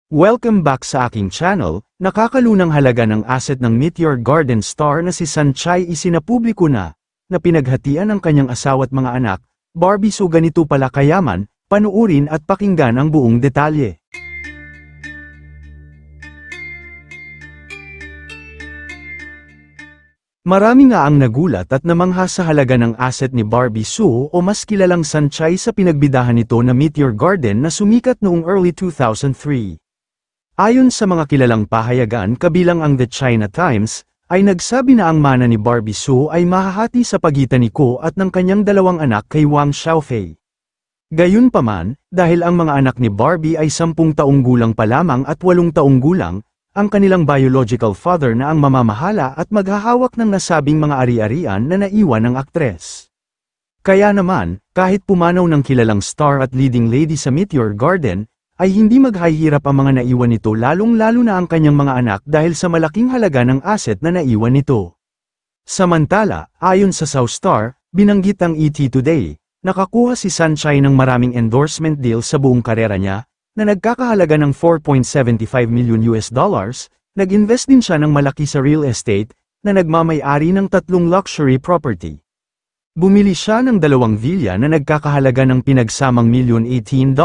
Welcome back sa aking channel. Nakakalunang halaga ng asset ng Meteor Garden star na si Sanchay isinapubliko na pinaghatian ng kanyang asawa at mga anak. Barbie, so ganito pala kayaman, panuurin at pakinggan ang buong detalye. Marami nga ang nagulat at namangha sa halaga ng asset ni Barbie Sue o mas kilalang Sanchay sa pinagbidahan nito na Meteor Garden na sumikat noong early 2003. Ayon sa mga kilalang pahayagan kabilang ang The China Times, ay nagsabi na ang mana ni Barbie Sue ay mahahati sa pagitan ni Ko at ng kanyang dalawang anak kay Wang Xiaofei. Gayunpaman, dahil ang mga anak ni Barbie ay 10 taong gulang pa lamang at 8 taong gulang, ang kanilang biological father na ang mamamahala at maghahawak ng nasabing mga ari-arian na naiwan ng aktres. Kaya naman, kahit pumanaw ng kilalang star at leading lady sa Meteor Garden, ay hindi maghahirap ang mga naiwan nito lalong-lalo na ang kanyang mga anak dahil sa malaking halaga ng asset na naiwan nito. Samantala, ayon sa South Star, binanggit ang ET Today, nakakuha si Sanchay ng maraming endorsement deal sa buong karera niya, na nagkakahalaga ng $4.75 million, nag-invest din siya ng malaki sa real estate, na nagmamay-ari ng 3 luxury property. Bumili siya ng 2 villa na nagkakahalaga ng pinagsamang $1.18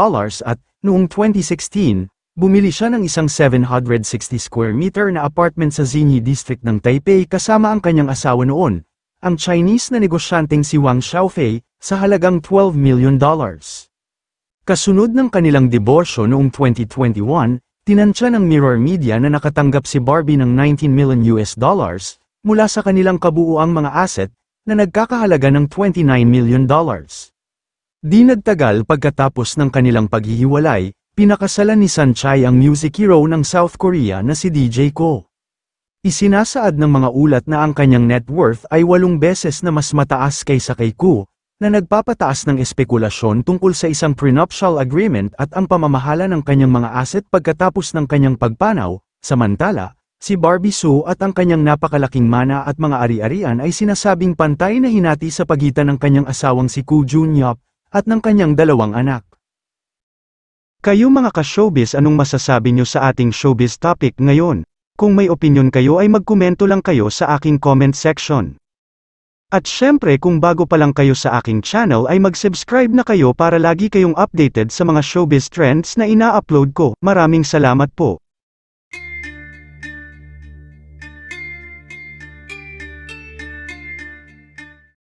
at, noong 2016, bumili siya ng isang 760 square meter na apartment sa Xinyi District ng Taipei kasama ang kanyang asawa noon, ang Chinese na negosyanteng si Wang Xiaofei, sa halagang $12 million. Kasunod ng kanilang diborsyo noong 2021, tinansya ng Mirror Media na nakatanggap si Barbie ng $19 million mula sa kanilang kabuuang mga asset, na nagkakahalaga ng $29 million. Di nagtagal pagkatapos ng kanilang paghihiwalay, pinakasalan ni Sanchay ang music hero ng South Korea na si DJ Ko. Isinasaad ng mga ulat na ang kanyang net worth ay 8 beses na mas mataas kaysa kay Ko, na nagpapataas ng espekulasyon tungkol sa isang prenuptial agreement at ang pamamahala ng kanyang mga asset pagkatapos ng kanyang pagpanaw. Samantala, si Barbie Sue at ang kanyang napakalaking mana at mga ari-arian ay sinasabing pantay na hinati sa pagitan ng kanyang asawang si Ko Jun-yup at ng kanyang 2 anak. Kayo mga ka-showbiz, anong masasabi nyo sa ating showbiz topic ngayon? Kung may opinion kayo ay magkomento lang kayo sa aking comment section. At syempre kung bago pa lang kayo sa aking channel ay mag-subscribe na kayo para lagi kayong updated sa mga showbiz trends na ina-upload ko. Maraming salamat po.